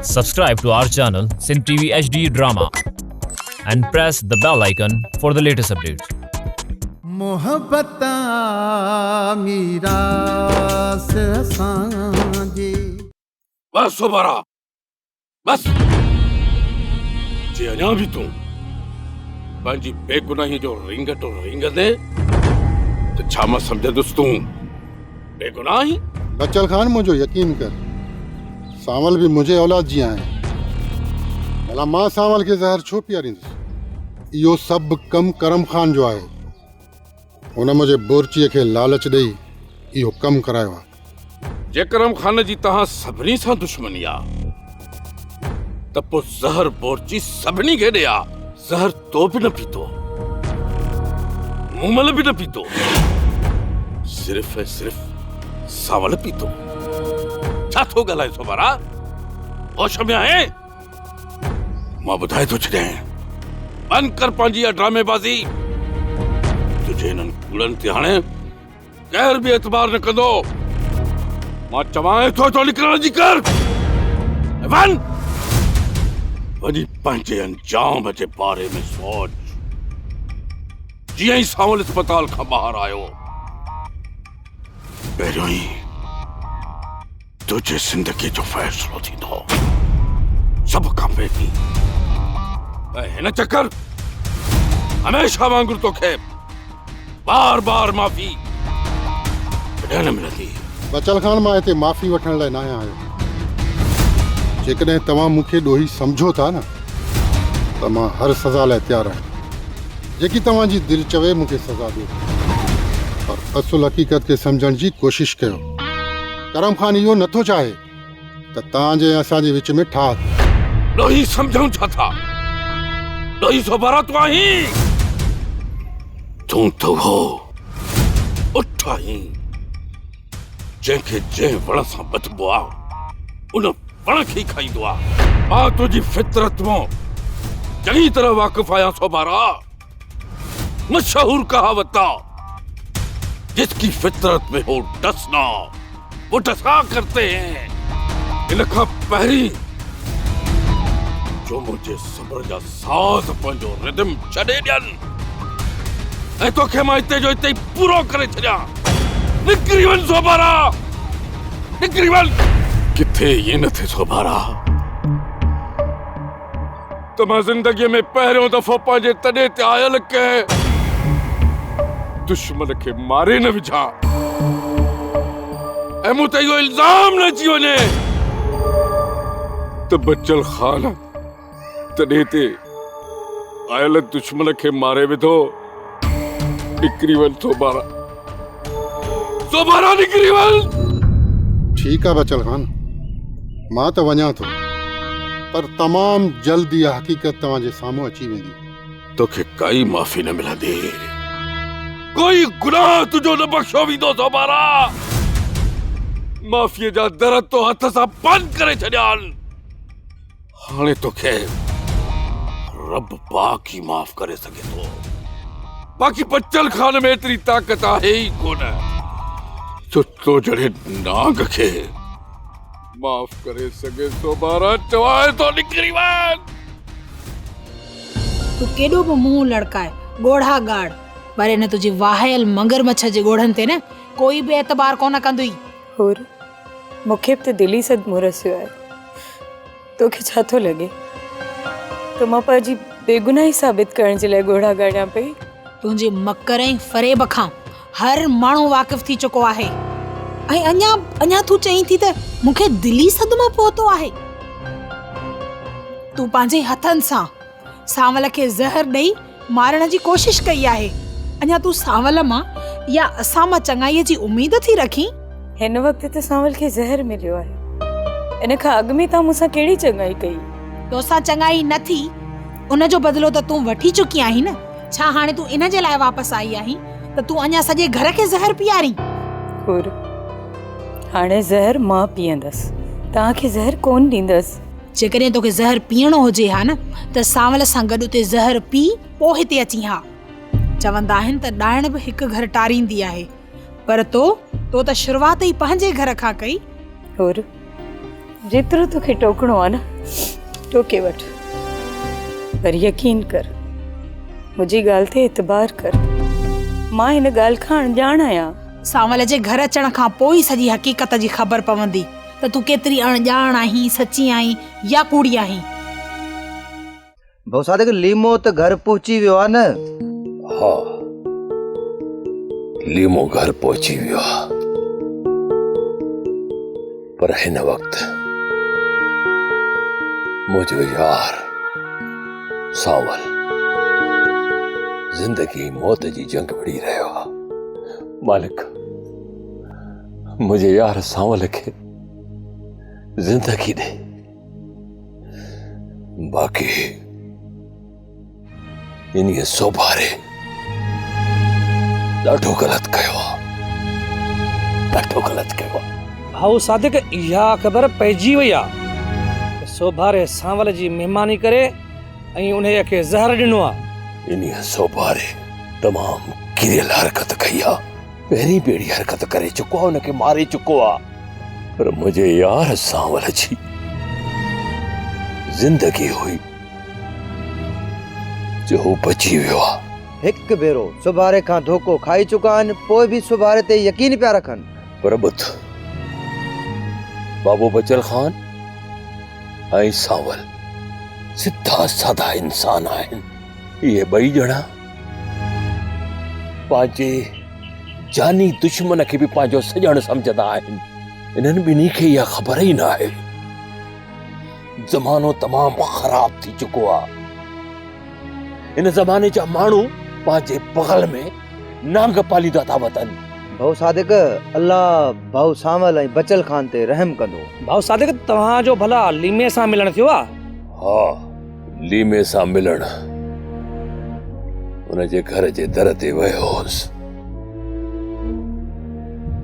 Subscribe to our channel Sin TV HD Drama and press the bell icon for the latest updates. मोहब्बत मीरा से सांझे बस सोबारा बस जे अञा भी तूं पंहिंजी बेगुनाही जो रिंगट रिंग दे तो छा मां सम्झंदुसि तूं बेगुनाही। बच्चल खान मुझे यकीन कर, सावल भी मुझे औलाद जी आए भला मां सावल के ज़हर छो पीआरींदुसि। इहो सभु कम करम खान जो आहे। हुन मुझे बोरचीअ खे लालच ॾेई इहो कम करायो आहे। जे करम खान जी तहां सभिनी सां दुश्मनी आ त पोइ ज़हर बोरची सभिनी खे ॾे आ। ज़हर तो बि न पीतो, मूमल बि न पीतो, सिर्फ़ ऐं सिर्फ़ सावल पीतो। छा थो ॻाल्हाए सोबारा? होश में आहे? मां ॿुधाए थो छॾियां, बंदि कर पंहिंजी इहा ड्रामेबाज़ी। तुझे इन्हनि कूड़नि ते हाणे केर बि एतबार न कंदो। मां चवां थो निकिरण जी कर। वञ वञी पंहिंजे अंजाम जे बारे में सोच। जीअं ई सावल अस्पताल खां ॿाहिरि आयो पहिरियों ई तुझे ज़िंदगी जो फ़ैसिलो थींदो, सभ खां पहिरीं। ऐं हिन चक्कर हमेशा वांगुरु तोखे बार बार माफ़ी कॾहिं न मिलंदी। बच्चल खान मां हिते माफ़ी वठण लाइ न आहियां। जेकॾहिं तव्हां मूंखे ॾोही सम्झो था न त मां हर सज़ा लाइ तयारु आहियां। जेकी तव्हांजी दिलि चवे मूंखे सज़ा ॾियो, पर असुल हक़ीक़त खे सम्झण जी कोशिशि कयो। करम खान इहो नथो चाहे त तव्हांजे ऐं असांजे विच में ठाह। ॾोही सम्झूं छा था? ॾोही सोबारा तूं आहीं? तूं त हो उठ आहीं जंहिंखे जंहिं वण सां बचबो आहे उन वण खे ई खाईंदो आहे। मां तुंहिंजी फितरत मां चङी तरह वाक़िफ़ आहियां सोबारा। मशहूर कहावत आहे, जिसकी फितरत में हो डसना वो डसा करते हैं। इन खां पहिरीं जो मुंहिंजे सब्र जा साज़ पंहिंजो रिदम छॾे ॾियनि ऐं तोखे मां हिते जो हिते ई पूरो करे छॾियां। निकिरी वञ सोबारा, निकिरी वञ। किथे इएं न थिए सोबारा त मां ज़िंदगीअ में पहिरियों दफ़ो पंहिंजे तॾे ते आयल कंहिं दुश्मन खे मारे न विझां ऐं मूं ते इहो इल्ज़ाम न अची वञे त बच्चल खान तॾे ते आयल दुश्मन खे मारे विधो। निकिरी वञ सोबारा, सोबारा निकिरी वञ। ठीकु आहे बच्चल खान, मां त वञा थो, पर तमामु जल्द इहा हक़ीक़त तव्हांजे साम्हूं अची वेंदी। तोखे काई माफ़ी न मिलंदी, कोई गुनाह तुंहिंजो न बख़्शो वेंदो सोबारा। माफ़ीअ जा दर तो हथ सां बंदि करे छॾिया आहिनि। हाणे तोखे रब पाक ई माफ़ करे सघे थो। बाक़ी बच्चल खान में एतिरी ताक़त आहे ई कोन तो जड़े नाग खे माफ़ करे सघे। सोबारा चवाए तो निकिरी वञ। तू केॾो बि मुंहुं लड़काए ॻोढ़ा गाड़, पर हिन तुंहिंजी वाहियल मगरमच्छ जे ॻोढ़नि ते न कोई बि एतबार कोन कंदुई। और मूंखे बि त दिली सदमो रसियो आहे। तोखे छा थो लॻे त मां पंहिंजी बेगुनाही साबित करण जे लाइ ॻोढ़ा गाड़ियां पई? तुंहिंजे मकर ऐं फरेब खां हर माण्हू वाक़िफ़ थी चुको आहे ऐं अञा तूं चईं थी त मूंखे दिली सदमो पहुतो आहे। तूं पंहिंजे हथनि सां सावल खे ज़हर ॾेई मारण जी कोशिश कई आहे। अञा तूं सावल मां या असां मां चङाईअ जी उमेद थी रखी? हिन वक़्तु त सावल खे ज़हर मिलियो आहे। इन खां अॻु में तव्हां मूंसां कहिड़ी चङाई कई? तोसां चङाई न थी, उन जो बदिलो त तूं वठी चुकी आहीं न। छा हाणे तूं इन जे लाइ वापसि आई आहीं त तूं अञा सॼे घर खे ज़हर पीआरी? और हाणे ज़हर मां पीअंदसि, तव्हांखे ज़हर कोन ॾींदसि। जेकॾहिं तोखे ज़हर पीअणो हुजे हा न त सावल सां गॾु उते ज़हर पी पोइ हिते अची हा। चवंदा आहिनि त ॾाइण बि हिकु घर टारींदी आहे, पर तो त शुरूआत ई पंहिंजे घर खां कई। और जेतिरो तोखे टोकणो आहे न टोके वठ, पर यकीन कर, मुंहिंजी ॻाल्हि ते एतबार कर। मां हिन ॻाल्हि खां अणॼाण आहियां। सांवल जे घर अचण खां पोइ ई सॼी हक़ीक़त जी ख़बर पवंदी त तूं केतिरी अणॼाण आहीं, सची आहीं या कूड़ी आहीं। भाऊ सादिक लीमो त घर पहुची वियो आहे न? हाँ, लीमो घर पहुची वियो आहे, पर हिन वक़्तु मुंहिंजो यार सांवल जिंदगी मौत जी जंग विड़ी रहियो आहे। मालिक, मुंहिंजे यार सांवल खे जिंदगी ॾे, बाक़ी इन्हीअ सोभारे ॾाढो ग़लति कयो आहे, ॾाढो ग़लति कयो आहे। भाऊ सादिक इहा ख़बर पइजी वई आहे त सोभारे सांवल जी महिमानी करे ऐं उन्हीअ खे ज़हर ॾिनो आहे। इन्हीअ सोभारे तमामु किरियल हरकत कई आहे, पहिरीं बेड़ी हरकत करे चुको आहे, उनखे मारे चुको आहे, पर मुंहिंजे यार सांवल जी जिंदगी हुई जो हू बची वियो आहे। हिकु भेरो सुभारे खां धोखो खाई चुका आहिनि, पोइ बि सुभारे ते यकीन पिया रखनि। पर ॿुध, बाबू बचल खान ऐं सांवल सिधा साधा इंसान आहिनि। इहे ॿई ॼणा पंहिंजे जानी दुश्मन खे बि पंहिंजो सॼण सम्झंदा आहिनि। इन्हनि ॿिन्ही खे इहा ख़बर ई न आहे ज़मानो तमामु ख़राब थी चुको आहे। इन ज़माने जा माण्हू पंहिंजे बगल में नांग पालीदा था वतनि। भाऊ सादिक अल्लाह भाऊ सांवल ऐं बचल खान ते रहम कंदो। भाऊ सादिक तव्हांजो भला लीमे सां मिलण थियो आहे? हा, लीमे सां मिलण उनजे घर जे दर ते वियो हुउसि,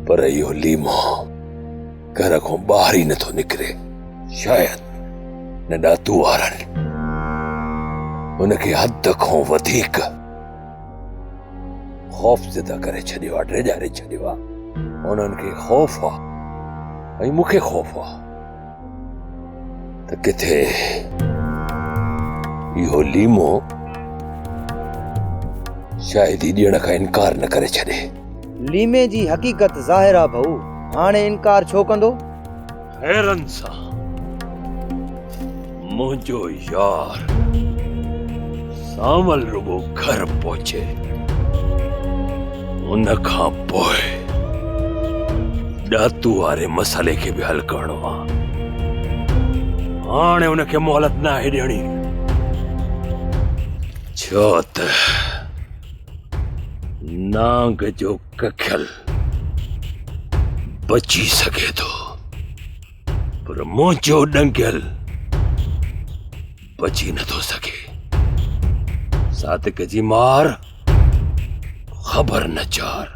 पर इहो लीमो घर खां ॿाहिरि ई नथो निकिरे। शायदि नंढा तू वारनि उनखे हद खां वधीक ख़ौफ़ ज़दा करे छॾियो आहे, ड्रेजारे छॾियो आहे। उन्हनि खे ख़ौफ़ आहे ऐं मूंखे ख़ौफ़ आहे त किथे इहो लीमो शायदि ई ॾियण खां इनकार न करे छॾे। लीमे जी हक़ीक़त ज़ाहिर आहे भाऊ, हाणे इनकार छो कंदो? हैरन सां मुंहिंजो यार सांवल रुगो घर पहुचे, उन खां पोइ ॾातू वारे मसाले खे बि हल करणो आहे। हाणे उनखे मोहलत न आहे ॾियणी, छो त नांग जो कखियल बची सघे थो, पर मुंहिंजो ॾंगियल बची नथो सघे। सादिक जी मार ख़बर न चार।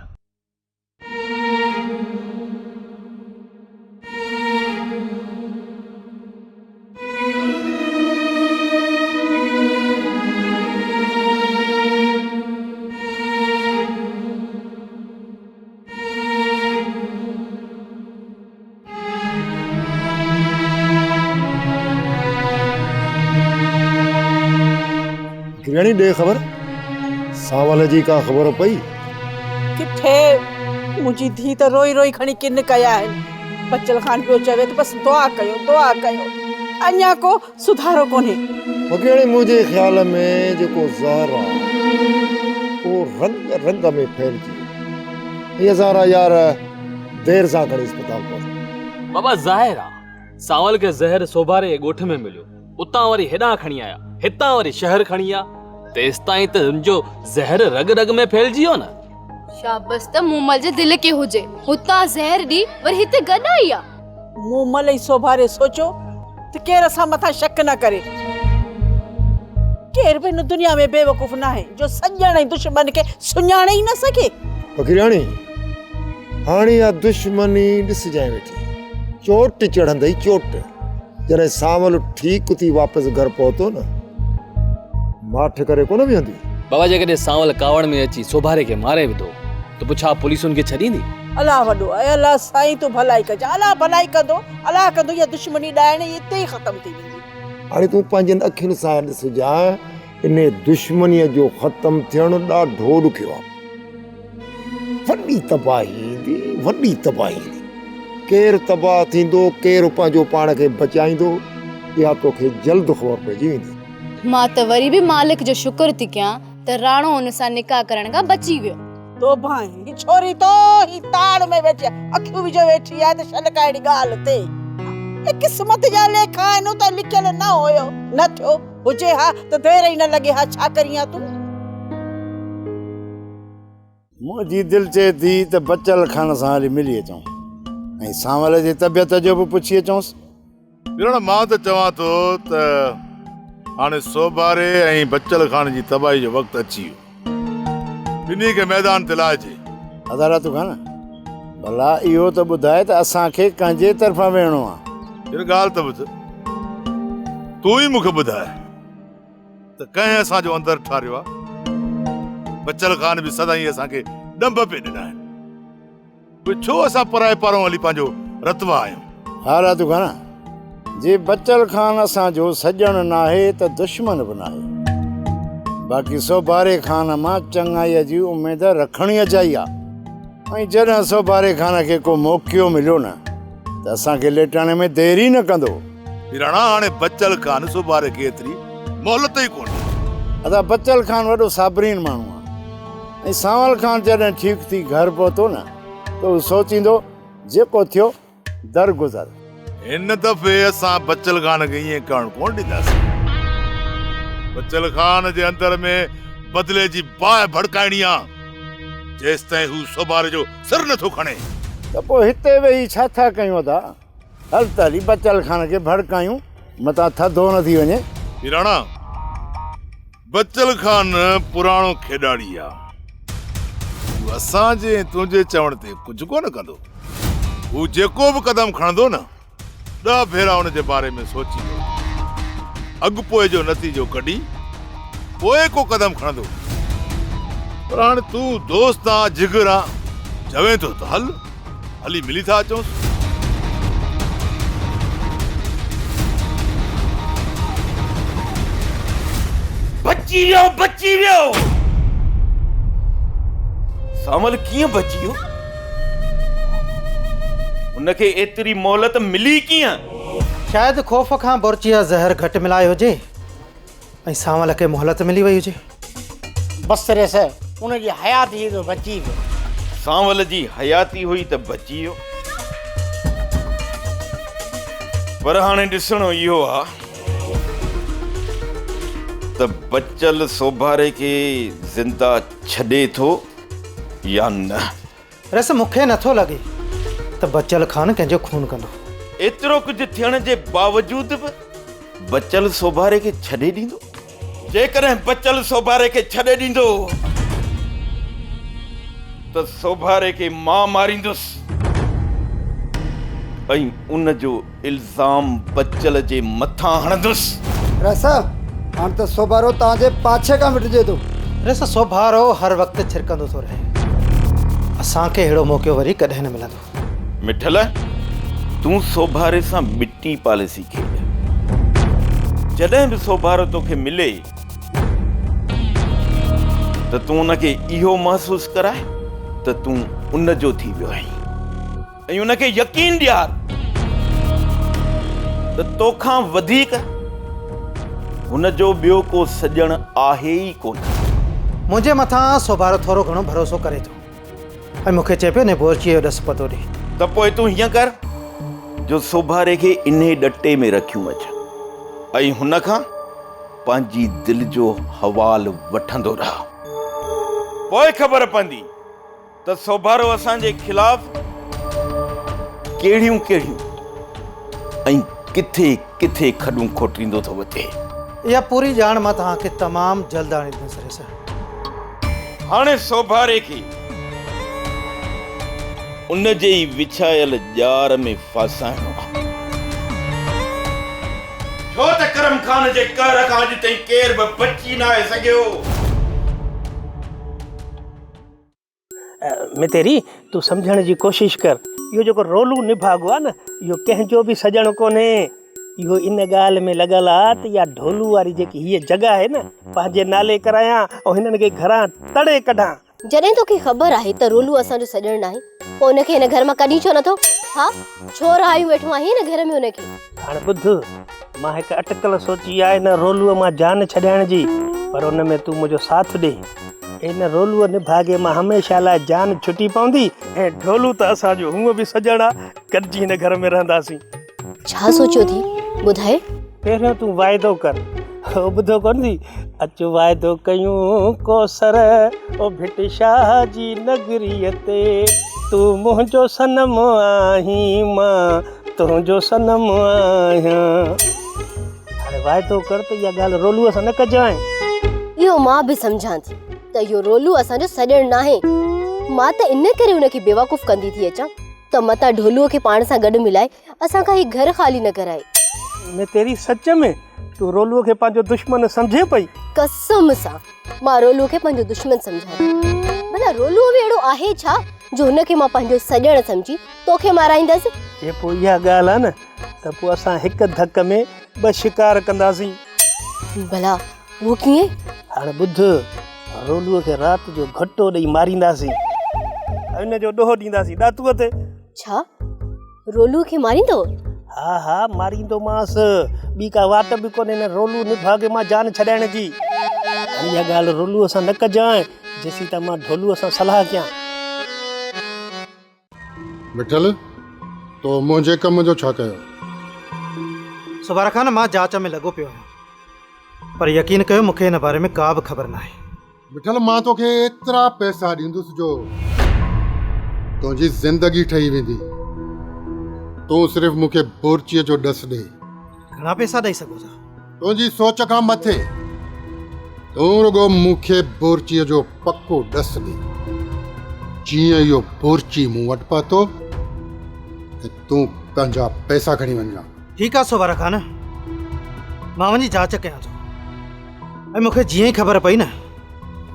किरणी ॾे ख़बर, सांवल जी का ख़बर पई? किथे मुंहिंजी धी त रोई रोई खणी किन कया आहिनि। बचल खान पियो चवे त बसि दुआ कयो, दुआ कयो, अञा को सुधारो कोन्हे। वकेड़े मुंहिंजे ख़्याल में जेको ज़हर आहे उहो रंग रंग में फैलिजी हीअ ज़हर यार देर सां खणी अस्पताल पहुतो। बाबा ज़ाहिर आहे सांवल खे ज़हर सोभारे ॻोठ में मिलियो, उतां वरी हेॾां खणी आया, हितां वरी शहर खणी आ, तेसिताईं त हुनजो ज़हर रग रग में फैलिजी वियो न। शाबस त मूमल जे दिल के हुजे, हुतां ज़हर ॾी वरी हिते गॾु आई आ। मूमल ऐं सोभारे सोचो त केरु असां मथां शक न करे। केरु बि हिन दुनिया में बेवकूफ़ न आहे जो सॼण ऐं दुश्मन खे सुञाणे ई न सघे। फकीराणी, हाणे इहा दुश्मनी ॾिसजांइ वेठी, चोट चढ़ंदई चोट। जॾहिं सांवल ठीकु थी वापसि घर पहुतो न, माठ करे कोन बीहंदी। बाबा जेकॾहिं सांवल कावड़ में अची सोभारे खे मारे विधो त पुछा पुलिस उनखे छॾींदी? अलाह वॾो आहे, अलाह साईं तूं भलाई कजां, अलाह भलाई कंदो, अलाह कंदो, इहा दुश्मनी ॾाइणी हिते ई ख़तम थी वेंदी। हाणे तूं पंहिंजनि अखियुनि सां ॾिसजा, इन दुश्मनीअ जो ख़तम थियणु ॾाढो ॾुखियो आहे। वॾी तबाही ईंदी, वॾी तबाही ईंदी। केरु तबाह थींदो, केरु पंहिंजो पाण खे बचाईंदो, इहा तोखे जल्द ख़बर पइजी वेंदी। मां त वरी बि मालिक जो शुक्र थी कयां त राणो हुन सां निकाह करण खां बची वियो। तो भाई ही छोरी तो ही ताड़ में वेठी अखियूं विझो वेठी आहे त छल काइड़ी ॻाल्हि ते ए किस्मत जा लेखा आहिनि त लिखियल न हुयो, न थियो हुजे हा त देर ई न लॻे हा। छा करियां तूं? मुंहिंजी दिलि चए थी त बचल खान सां हली मिली अचूं ऐं सांवल जी तबियत जो बि पुछी अचूंसि। मां त चवां थो त हाणे सोभारे ऐं बचल खान जी तबाही जो वक़्तु अची वियो, ॿिन्ही खे मैदान ते लाइजे। अदालत खान भला इहो त ॿुधाए त असांखे कंहिंजे तरफ़ां वेहणो आहे? हीअ ॻाल्हि त ॿुध, तूं ई मूंखे ॿुधाए त कंहिं असांजो अंदरि ठारियो आहे? बचल खान बि सदाईं असांखे ॾंभ पे ॾिना आहिनि, छो असां पराए पारों हली पंहिंजो रतवा आहियूं? हा रातू खान, जे बचल खान असांजो सॼण नाहे त दुश्मन बि नाहे। बाक़ी सोभारे खान मां चङाईअ जी उमेद रखणी चाहिए आहे ऐं जॾहिं सोभारे खान खे को मौक़ो मिलियो न त असांखे लेटाणे में देरी न कंदो। राणा हाणे बचल खान सोभारे खे एतिरी मोहलत ई कोन्हे। अदा बचल खान वॾो साबरीन माण्हू आहे ऐं सांवल खान जॾहिं ठीकु थी घर पहुतो न त हू सोचींदो जेको थियो दरगुज़र। हिन दफ़े असां बचल खान खे ईअं करणु कोन ॾींदासीं। बचल खान जे अंदर में बदिले जी बाहि भड़काइणी आहे जेसि ताईं हू सोभारे जो सर नथो खणे। त पोइ हिते वेही छा था कयूं? था हल त हली बचल खान खे भड़कायूं, मतां थधो न थी वञे। राणा बचल खान पुराणो खेॾाड़ी आहे, असांजे तुंहिंजे चवण ते कुझु कोन कंदो। हू जेको बि कदम खणंदो न 10 भेरा हुन जे बारे में सोचींदो, अॻुपोइ जो नतीजो कढी पोइ को कदम खणंदो। पर हाणे तूं दोस्त आ, जिगर आ, चवे थो त हल हली मिली था अचूंसि। बची वियो, बची वियो। सांवल कीअं बची वियो? उनखे एतिरी मोहलत मिली कीअं? शायदि ख़ौफ़ खां बुर्जीअ ज़हर घटि मिलायो हुजे ऐं सांवल खे मोहलत मिली वई हुजे। बसि रेस उनजी हयाती तो बची वियो। सांवल जी हयाती हुई त बची वियो, पर हाणे ॾिसणो इहो आहे त बचल सोभारे खे ज़िंदा छॾे थो या न। रेस मूंखे नथो लॻे त बचल खान कंहिंजो खून कंदो। एतिरो कुझु थियण जे बावजूद बि बचल सोभारे खे छॾे ॾींदो? जेकॾहिं बचल सोभारे खे छॾे ॾींदो त सोभारे खे मां मारींदुसि ऐं उन जो इल्ज़ाम बचल जे मथां हणंदुसि। रस हाणे त सोभारो तव्हांजे पाछे खां विटिजे थो। रेस सोभारो हर वक़्तु छिरकंदो थो रहे, असांखे अहिड़ो मौक़ो वरी कॾहिं न मिलंदो। मिठल, तूं सोभारे सां मिट्टी पॉलिसी खेॾ। जॾहिं बि सोभारो तोखे मिले त तूं उनखे इहो महसूस कराए त तूं उन जो थी वियो आहीं ऐं उनखे यकीन ॾियार त तोखां वधीक हुन जो ॿियो को सॼण आहे ई कोन। मुंहिंजे मथां सोभारो थोरो घणो भरोसो करे थो ऐं मूंखे चए पियो न बोरचीअ जो ॾस पतो ॾे। त पोइ तूं हीअं कर जो सोभारे खे इन ॾटे में रखियूं अच ऐं हुन खां पंहिंजी दिलि जो हवाल वठंदो रह। पोइ ख़बर पवंदी त सोभारो असांजे ख़िलाफ़ कहिड़ियूं कहिड़ियूं ऐं किथे किथे खॾूं खोटींदो थो वठे। इहा पूरी ॼाण मां तव्हांखे तमामु जल्द आणींदुसि रेस। हाणे सोभारे खे उन जे ई विछायल ॼार में फासाइणो आहे, छो त करम खान जे कहर खां अॼु ताईं केर बि बची न आहे सघियो। मितेरी तूं सम्झण जी कोशिश कर, इहो जेको रोलू निभागो आहे न, इहो कंहिंजो बि सॼण कोन्हे। इहो इन ॻाल्हि में लॻल आहे त इहा ढोलू वारी जेकी हीअ जॻह आहे न, पंहिंजे नाले करायां ऐं हिननि खे घरां तड़े कढां। जॾहिं तोखे ख़बर आहे त रोलू असांजो सॼण नाहे, पोइ उनखे हिन घर मां कढी छो नथो? हा, छो रहायूं वेठो आहे हिन घर में उनखे? हाणे ॿुध, मां हिकु अटकल सोची आहे हिन रोलूअ मां जान छॾाइण जी, पर उन में तूं मुंहिंजो साथ ॾे। इन रोलूअ निभागे मां हमेशह लाइ जान छुटी पवंदी ऐं ढोलू त असांजो हूअं बि सॼण आहे, गॾिजी हिन घर में रहंदासीं। छा सोचियो थी ॿुधाए? पहिरियों तूं वाइदो कर, ॿुधो कोन थी? अचो वाइदो कयूं कोसर ओ भिट शाह जी नगरीअ ते, तूं मुंहिंजो सनम आहीं, मां तुंहिंजो सनम आहियां। हाणे वाइदो कर त इहा ॻाल्हि रोलूअ सां न कजांइ। इहो मां बि सम्झां थी त इहो रोलू असांजो सॼण नाहे। मां त इन करे उनखे बेवकूफ़ कंदी थी अचां त मतां ढोलूअ खे पाण सां गॾु मिलाए असांखां ही घर ख़ाली न कराए। मैं तेरी सच में तूं रोलूअ खे पंहिंजो दुश्मन सम्झे पई? कसम सां मां रोलूअ खे पंहिंजो दुश्मन सम्झां। भला रोलूअ में अहिड़ो आहे छा जो हुनखे मां पंहिंजो सॼण सम्झी तोखे माराईंदसि? जे पोइ इहा ॻाल्हि आहे न त पोइ असां हिकु धक में ॿ शिकार कंदासीं। भला उहो कीअं? हाणे ॿुध, रोलूअ खे राति जो घटो ॾेई मारींदासीं, हिन जो ॾोहो ॾींदासीं ॾातूअ ते। छा रोलूअ खे मारींदो? हा हा, मारींदोमांसि, ॿी का वाट बि कोन्हे हिन रोलू निभागे मां जान छॾाइण जी। इहा ॻाल्हि रोलूअ सां न कजांइ जेसीं त मां ढोलूअ सां सलाह कयां। मिठल, तो मुंहिंजे कम जो छा कयो? सुबारा खान, मां जांच में लॻो पियो आहियां, पर यकीन कयो मूंखे हिन बारे में का बि ख़बर न आहे। मिठल, मां तोखे एतिरा पैसा ॾींदुसि जो तुंहिंजी ज़िंदगी ठही वेंदी। तूं सिर्फ़ु मूंखे बोरचीअ जो ॾस ॾे। घणा पैसा ॾेई सघो था? तुंहिंजी सोच खां मथे। तूं रुगो मूंखे बोरचीअ जो पको ॾस ॾे। जीअं इहो बोरची मूं वटि पहुतो त तूं पंहिंजा पैसा खणी वञा। ठीकु आहे सुबारा खान, मां वञी जांच कयां थो, ऐं मूंखे जीअं ई ख़बर पई न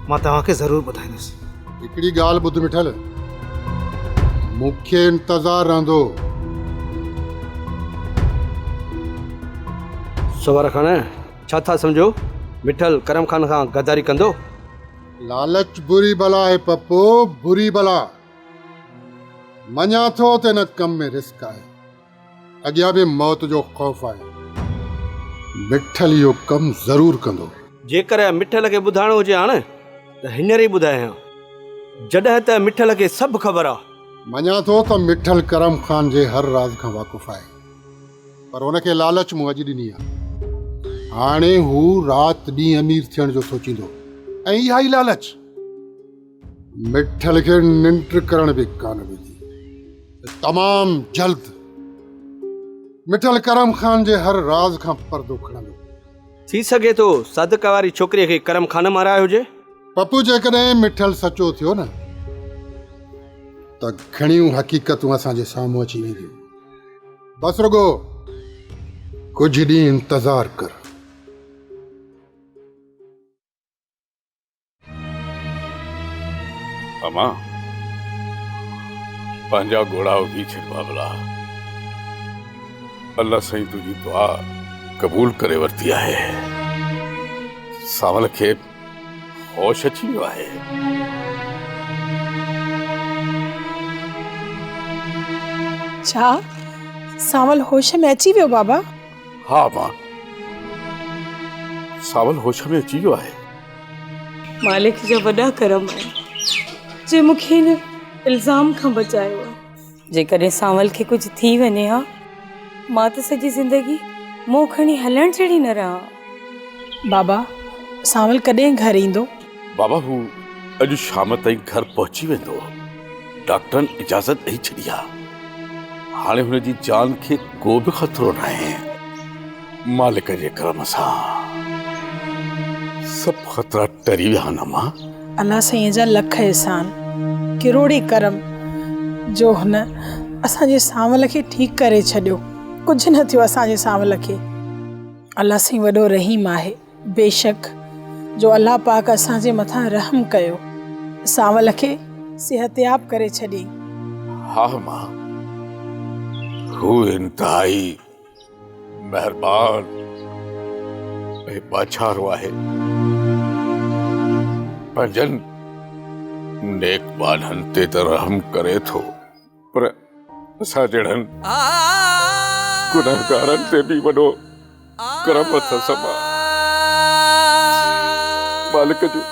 मां तव्हांखे ज़रूरु ॿुधाईंदुसि। हिकिड़ी ॻाल्हि ॿुध मिठल, मूंखे इंतज़ारु रहंदो। सुबारा खान, छा था सम्झो? मिठल करम खान खां गद्दारी कंदो? लालच बुरी बला है पप्पू, बुरी बला। मञा थो त हिन कम में रिस्क आहे, अॻियां बि मौत जो ख़ौफ़ आहे। मिठल इहो कमु ज़रूरु कंदो। जेकर मिठल खे ॿुधाइणो हुजे हाणे त हींअर ई ॿुधायां, जॾहिं त मिठल खे सभु ख़बर आहे। मञा थो त मिठल करम खान जे हर राज़ खां वाक़ुफ़ु आहे, पर हुनखे लालच मूं अॼु ॾिनी आहे। हाणे हू राति ॾींहुं अमीर थियण जो सोचींदो, ऐं इहा ई लालच मिठल खे निंड करण बि कान ॾींदी। तमामु जल्द मिठल करम खान जे हर राज़ खां पर्दो खणंदो। थी सघे थो सादिका वारी छोकिरीअ खे करम खान मारायो हुजे। पप्पू, जेकॾहिं मिठल सचो थियो न त घणियूं हक़ीक़तूं असांजे साम्हूं अची वेंदियूं। बसि रुगो कुझु ॾींहुं इंतज़ारु कर। अमा, पंहिंजा घोड़ा उगी छॾ बाबला। अल्लाह साईं तुंहिंजी दुआ क़बूल करे वरिती आहे। सावल खे होश अची वियो आहे। छा सावल होश में अची वियो बाबा? हा मां, सावल होश में अची वियो आहे। मालिक जा वॾा करम आहे जे मूंखे हिन इल्ज़ाम खां बचायो आहे। जेकॾहिं सावल खे कुझु थी वञे हा, मां त सॼी ज़िंदगी मुंहुं खणी हलण जहिड़ी न रहां। बाबा, सावल कॾहिं घर ईंदो? बाबा, हू अॼु शाम ताईं घर पहुची वेंदो। डॉक्टरनि इजाज़त ॾेई छॾी आहे। हाणे हुनजी जान खे को बि ख़तरो न आहे। मालिक जे करम सां सभु ख़तरा टरी विया आहिनि। मां अल्लाह साईं जा लख एहसान, किरोड़ी करम जो हुन असांजे सावल खे ठीकु करे छॾियो। कुझु न थियो असांजे सावल खे। अल्लाह साईं वॾो रहीम आहे। बेशक जो अल्लाह पाक असांजे मथां रहम कयो, सावल खे सिहतयाब करे छॾी। हाँ मां, हू इंतहाई मेहरबान ऐं बाछारो आहे। पंजन नेक बाननि ते त रहम करे थो, पर असां जहिड़नि गुनहगारनि ते बि वॾो करम अथसि। मालिक जूं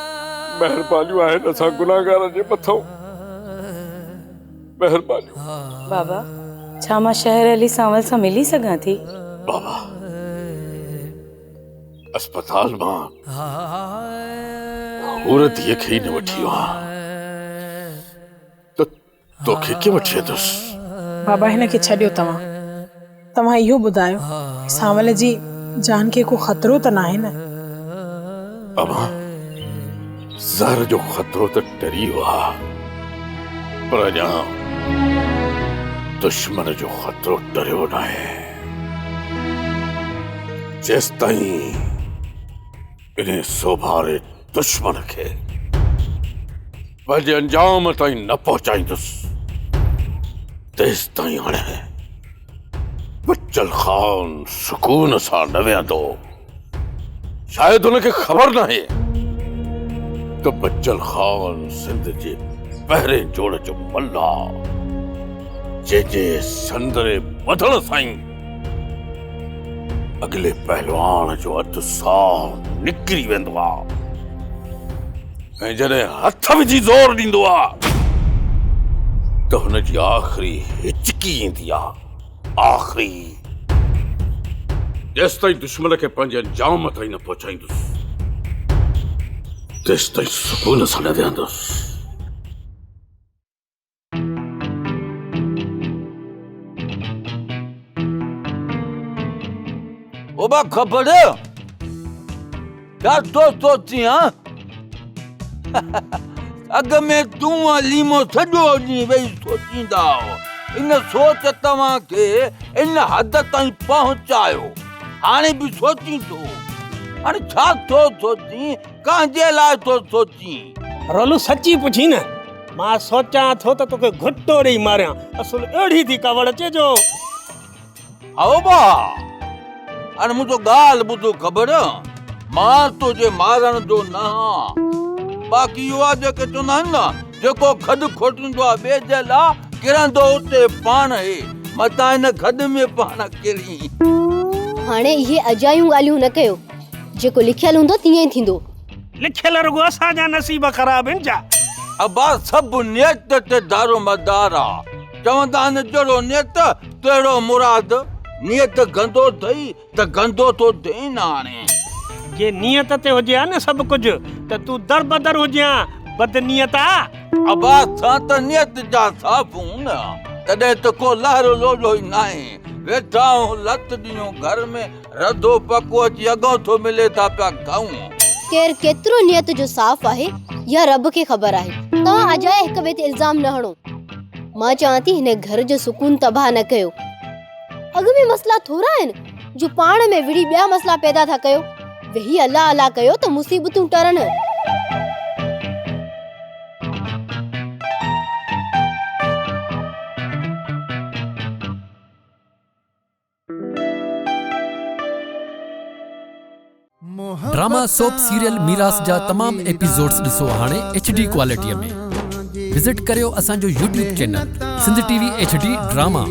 महिरबानियूं आहिनि असां गुनहगारनि जे मथां। महिरबानियूं। बाबा, छा मां शहर अली सांवल सां मिली सघां थी? बाबा, अस्पताल मां हूर धीअ खे ई न वठी वियो आहे, त तोखे कीअं वठी वेंदुसि? बाबा, हिन खे छॾियो तव्हां इहो ॿुधायो, सांवल जी जान खे को ख़तरो त नाहे न? अमा, ज़हर जो ख़तरो त टरी वियो आहे, पर अञा दुश्मन जो ख़तरो टरियो न आहे। जेसिताईं इन्हें सोभारे दुश्मन खे पंहिंजे अंजाम ताईं न पहुचाईंदुसि, तेसिताईं हाणे बच्चल ख़ान सुकून सां न वेहंदो। शायदि हुनखे ख़बर नाहे त बच्चल ख़ान सिंध जे पहिरें जोड़ जो मल्ला, जे संदरे वधण साईं अगले पहलवान जो अधु साह निकिरी वेंदो आहे, ऐं जॾहिं हथ विझी ज़ोर ॾींदो आहे त हुनजी आख़िरी हिचकी ईंदी आहे। आख़िरी जेसिताईं दुश्मन खे पंहिंजे अंजाम ताईं न पहुचाईंदुसि, तेसिताईं सुकून सां न वेहंदुसि। ओबा खबर क्या सोची? हाँ, अग में तू लीमो सॼो ॾींहुं वेही सोचींदा हो। इन सोच तव्हां खे इन हद ताईं पहुचायो, हाणे बि सोची थो। हाणे छा थो सोची? कंहिंजे लाइ थो सोची? रोलू सची पुछी न, मां सोचां थो त तोखे घुटो ॾेई मारियां। असुल अहिड़ी थी कवड़ अचे जो। आओ बा, हाणे मुंहिंजो ॻाल्हि ॿुधो ख़बर, मां तुंहिंजे मारण जो न आहियां। बाक़ी इहो आहे जेके चवंदा आहिनि न, जेको खॾु खोटींदो आहे ॿिए जे लाइ, किरंदो उते पाण ई मतां हिन खॾ में पाण किरी। हाणे इहे अजायूं ॻाल्हियूं न कयो, जेको लिखियल हूंदो तीअं ई थींदो। लिखियल रुगो असांजा नसीब ख़राब आहिनि छा? अबा, सभु नियत ते दारो मदार आहे। चवंदा आहिनि जहिड़ो नियत तहिड़ो मुराद। नियत गंदो अथई त गंदो तो थिए न। हाणे जे नियत ते हुजे न सभु कुझु, त तूं दर बदर हुजे बदनियत आ। अबा, असां त नियत जा साफ़ हूं न, तॾहिं त को लहरो लोलो ई नाहे। वेठा लत ॾिनो घर में, रधो पको अची अॻो थो मिले था पिया खाऊं। केर केतिरो नियत जो साफ़ आहे या रब खे ख़बर आहे। तव्हां अजाए हिक ॿिए ते इल्ज़ाम न हणो। मां चवां थी, हिन घर जो सुकून तबाह न कयो। अॻ में मसला थोरा आहिनि जो पाण में विड़ी ॿिया मसला पैदा था कयो। वेही अल्लाह अल्लाह कयो त मुसीबतूं टरनि। ड्रामा सोप सीरियल मीरास जा तमाम एपिसोड्स ॾिसो हाणे HD क्वालिटीअ में। विजिट करियो असांजो YouTube channel Sindh TV HD drama.